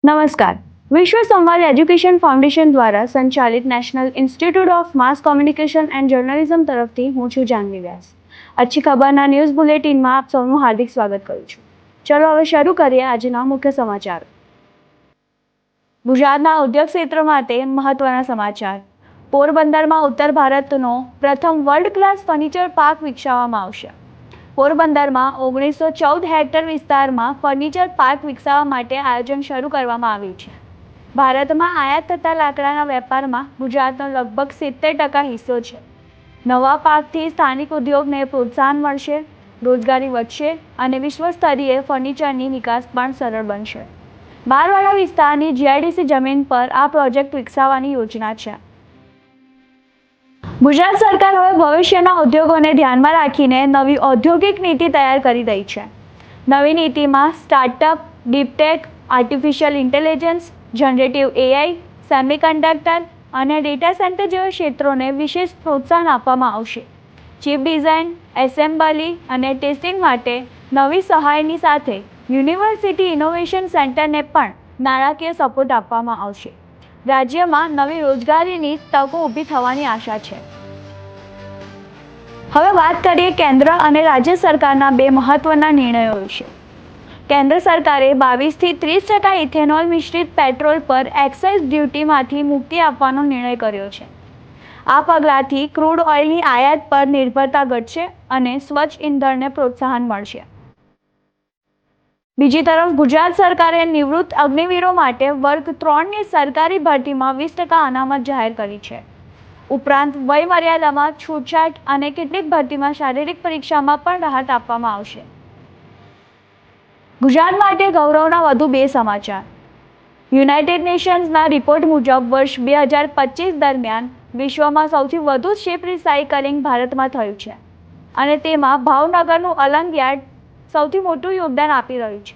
નમસ્કાર. વિશ્વ સંવાદ એજ્યુકેશન ફાઉન્ડેશન દ્વારા સંચાલિત national institute of mass communication and journalism તરફથી હું છું જાનવી વ્યાસ. अच्छी ખબરના ન્યૂઝ બુલેટિનમાં આપ સૌનું હાર્દિક સ્વાગત કરું છું. ચલો હવે શરૂ કરીએ આજના મુખ્ય સમાચાર. ગુજરાતના ઉદ્યોગ ક્ષેત્ર માટે મહત્વના સમાચાર. પોરબંદરમાં ઉત્તર ભારતનો પ્રથમ વર્લ્ડ ક્લાસ ફર્નિચર પાર્ક વિકસાવવામાં આવશે. પોરબંદરમાં 1914 હેક્ટર વિસ્તારમાં ફર્નિચર પાર્ક વિકસાવવા માટે આયોજન શરૂ કરવામાં આવ્યું છે. ભારતમાં આયાત થતા લાકડાના વેપારમાં ગુજરાતનો લગભગ 70% હિસ્સો છે. નવા પાર્કથી સ્થાનિક ઉદ્યોગને પ્રોત્સાહન મળશે, રોજગારી વધશે અને વિશ્વ સ્તરીય ફર્નિચરની નિકાસ પણ સરળ બનશે. બારવાડા વિસ્તારની જીઆઈડીસી જમીન પર આ પ્રોજેક્ટ વિકસાવવાની યોજના છે. ગુજરાત સરકાર હવે ભવિષ્યના ઉદ્યોગોને ધ્યાનમાં રાખીને નવી ઔદ્યોગિક નીતિ તૈયાર કરી રહી છે. નવી નીતિમાં startup, deeptech, artificial intelligence, generative AI, semiconductor અને ડેટા સેન્ટર જેવા ક્ષેત્રોને વિશેષ પ્રોત્સાહન આપવામાં આવશે. ચિપ ડિઝાઇન, એસેમ્બલી અને ટેસ્ટિંગ માટે નવી સહાયની સાથે યુનિવર્સિટી ઇનોવેશન સેન્ટરને પણ નાણાકીય સપોર્ટ આપવામાં આવશે. રાજ્યમાં નવી રોજગારીની તકો ઊભી થવાની આશા છે. હવે વાત કરીએ કેન્દ્ર અને રાજ્ય સરકારના બે મહત્વના નિર્ણયો વિશે. કેન્દ્ર સરકારે 22 થી 30% ઇથેનોલ મિશ્રિત પેટ્રોલ પર એક્સાઇઝ ડ્યુટીમાંથી મુક્તિ આપવાનો નિર્ણય કર્યો છે. આ પગલાંથી ક્રૂડ ઓઇલની આયાત પર નિર્ભરતા ઘટશે અને સ્વચ્છ ઇંધણને પ્રોત્સાહન મળશે. બીજી તરફ ગુજરાત સરકારે નિવૃત્ત અગ્નિવીરો માટે વર્ગ 3ની સરકારી ભરતીમાં 20% અનામત જાહેર કરી છે. ઉપરાંત વય મર્યાદામાં છૂટછાટ અને કેટલીક ભરતીમાં શારીરિક પરીક્ષામાં પણ રાહત આપવામાં આવશે. ગુજરાત માટે ગૌરવના વધુ બે સમાચાર. યુનાઇટેડ નેશન્સના રિપોર્ટ મુજબ વર્ષ 2025 દરમિયાન વિશ્વમાં સૌથી વધુ શિપ રિસાયકલિંગ ભારતમાં થયું છે અને તેમાં ભાવનગરનું અલંગ યાર્ડ સૌથી મોટું યોગદાન આપી રહ્યું છે.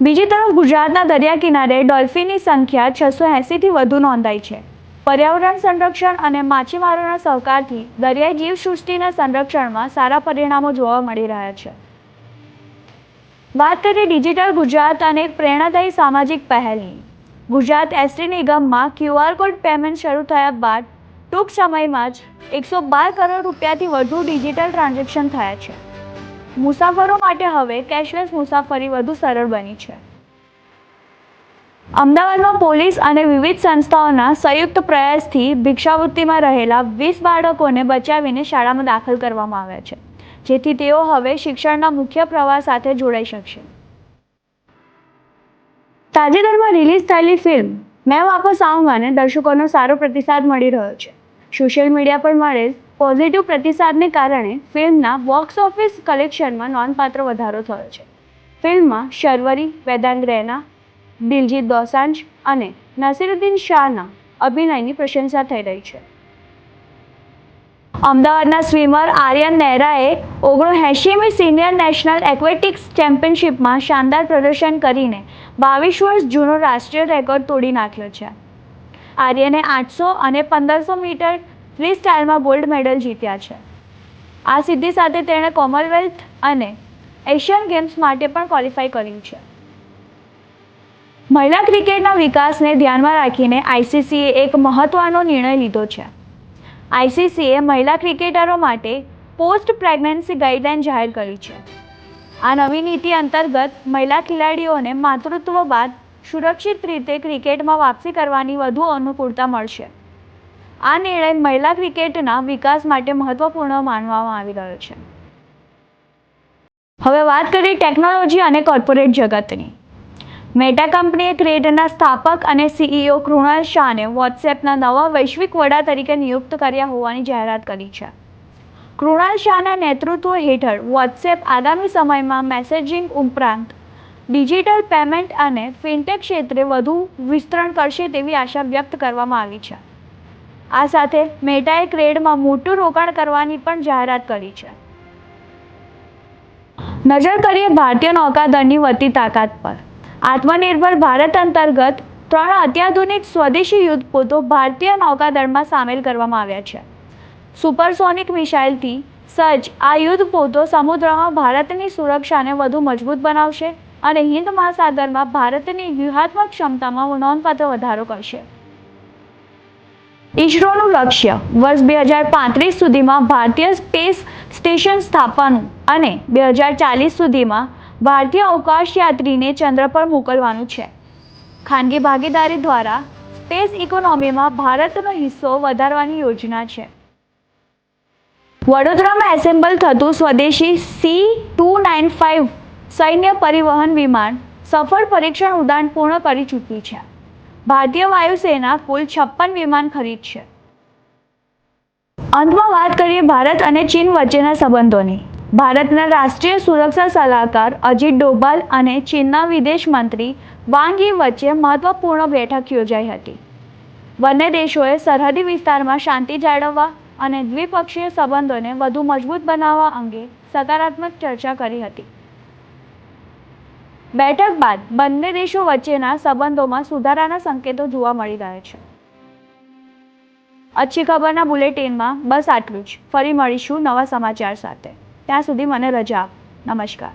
બીજી તરફ ગુજરાતના દરિયા કિનારે ડોલ્ફિનની સંખ્યા 680થી વધુ નોંધાઈ છે. પર્યાવરણ સંરક્ષણ અને માછીમારોના સહકારથી દરિયાઈ જીવસૃષ્ટિના સંરક્ષણમાં સારા પરિણામો જોવા મળી રહ્યા છે. વાત કરીએ ડિજિટલ ગુજરાત અને એક પ્રેરણાદાયી સામાજિક પહેલની. ગુજરાત એસટી નિગમમાં QR કોડ પેમેન્ટ શરૂ થયા બાદ ટૂંક સમયમાં જ 112 કરોડ રૂપિયાથી વધુ ડિજિટલ ટ્રાન્ઝેક્શન થયા છે. મુસાફરો માટે હવે કેશલેસ મુસાફરી વધુ સરળ બની છે. અમદાવાદમાં પોલીસ અને વિવિધ સંસ્થાઓના સંયુક્ત પ્રયાસથી ભિક્ષાવૃત્તિમાં રહેલા 20 બાળકોને બચાવીને શાળામાં દાખલ કરવામાં આવ્યા છે, જેથી તેઓ હવે શિક્ષણના મુખ્ય પ્રવાહ સાથે જોડાઈ શકશે. તાજેતરમાં રિલીઝ થયેલી ફિલ્મ મેં વાપસ આઉંગાને દર્શકોનો સારો પ્રતિસાદ મળી રહ્યો છે. સોશિયલ મીડિયા પર મળેલ પોઝિટિવ પ્રતિસાદને કારણે ફિલ્મના બોક્સ ઓફિસ કલેક્શનમાં નોંધપાત્ર વધારો થયો છે. ફિલ્મમાં શર્વરી, વેદાંગ રૈના, દિલજીત દોસાંઝ અને નસીરુદ્દીન શાહના અભિનયની પ્રશંસા થઈ રહી છે. અમદાવાદના સ્વિમર આર્યન નહેરાએ 79મી સિનિયર નેશનલ એક્વેટિક્સ ચેમ્પિયનશિપમાં શાનદાર પ્રદર્શન કરીને 22 વર્ષ જૂનો રાષ્ટ્રીય રેકોર્ડ તોડી નાખ્યો છે. આર્યને 800 અને 1500 મીટર ફ્રી સ્ટાઇલમાં ગોલ્ડ મેડલ જીત્યા છે. આ સિદ્ધિ સાથે તેણે કોમનવેલ્થ અને એશિયન ગેમ્સ માટે પણ ક્વોલિફાય કર્યું છે. મહિલા ક્રિકેટના વિકાસને ધ્યાનમાં રાખીને આઈસીસીએ એક મહત્વનો નિર્ણય લીધો છે. આઈસીસીએ મહિલા ક્રિકેટરો માટે પોસ્ટ પ્રેગ્નન્સી ગાઈડલાઇન જાહેર કરી છે. આ નવી નીતિ અંતર્ગત મહિલા ખેલાડીઓને માતૃત્વ બાદ સુરક્ષિત રીતે ક્રિકેટમાં વાપસી કરવાની વધુ અનુકૂળતા મળશે. આ નિર્ણય મહિલા ક્રિકેટના વિકાસ માટે મહત્વપૂર્ણ માનવામાં આવી રહ્યો છે. હવે વાત કરીએ ટેકનોલોજી અને કોર્પોરેટ જગતની. મેટા કંપનીએ ક્રેડના સ્થાપક અને સીઈઓ કૃણાલ શાહને વોટ્સએપના નવા વૈશ્વિક વડા તરીકે નિયુક્ત કર્યા હોવાની જાહેરાત કરી છે. કૃણાલ શાહના નેતૃત્વ હેઠળ વોટ્સએપ આગામી સમયમાં મેસેજિંગ ઉપરાંત ડિજિટલ પેમેન્ટ અને ફિનટેક ક્ષેત્રે વધુ વિસ્તરણ કરશે તેવી આશા વ્યક્ત કરવામાં આવી છે. આ સાથે મેટાએ ક્રેડમાં મોટું રોકાણ કરવાની પણ જાહેરાત કરી છે. નજર કરીએ ભારતીય નૌકાદળની વધતી તાકાત પર. આત્મનિર્ભર ભારત અંતર્ગત 3 અત્યાધુનિક સ્વદેશી યુદ્ધપોતો ભારતીય નૌકાદળમાં સામેલ કરવામાં આવ્યા છે. સુપરસોનિક મિસાઇલથી સજ્જ આ યુદ્ધપોતો સમુદ્રમાં ભારતની સુરક્ષાને વધુ મજબૂત બનાવશે અને હિન્દ મહાસાગરમાં ભારતની વ્યૂહાત્મક ક્ષમતામાં નોંધપાત્ર વધારો કરશે. ઇસરોનું લક્ષ્ય વર્ષ 2035 સુધીમાં ભારતીય સ્પેસ સ્ટેશન સ્થાપવાનું અને 2040 સુધીમાં ભારતીય અવકાશયાત્રીને ચંદ્ર પર મોકલવાનું છે. ખાનગી ભાગીદારી દ્વારા સ્પેસ ઇકોનોમીમાં ભારતનો હિસ્સો વધારવાની યોજના છે. વડોદરામાં એસેમ્બલ થતું સ્વદેશી C-295 સૈન્ય પરિવહન વિમાન સફળ પરીક્ષણ ઉડાન પૂર્ણ કરી ચૂક્યું છે. ભારતીય વાયુસેના કુલ 56 વિમાન ખરીદશે. અંતમાં વાત કરીએ ભારત અને ચીન વચ્ચેના સંબંધોની. ભારતના રાષ્ટ્રીય સુરક્ષા સલાહકાર અજીત ડોભાલ અને ચીનના વિદેશ મંત્રી વાંગ યી વચ્ચે મહત્વપૂર્ણ બેઠક યોજાઈ હતી. બંને દેશોએ સરહદી વિસ્તારમાં શાંતિ જાળવવા અને દ્વિપક્ષીય સંબંધોને વધુ મજબૂત બનાવવા અંગે સકારાત્મક ચર્ચા કરી હતી. બેઠક બાદ બંને દેશો વચ્ચેના સંબંધોમાં સુધારાના સંકેતો જોવા મળી રહ્યા છે. अच्छी ખબરના બુલેટિનમાં બસ આટલું જ. ફરી મળીશું નવા સમાચાર સાથે. ત્યાં સુધી મને રજા આપો. નમસ્કાર.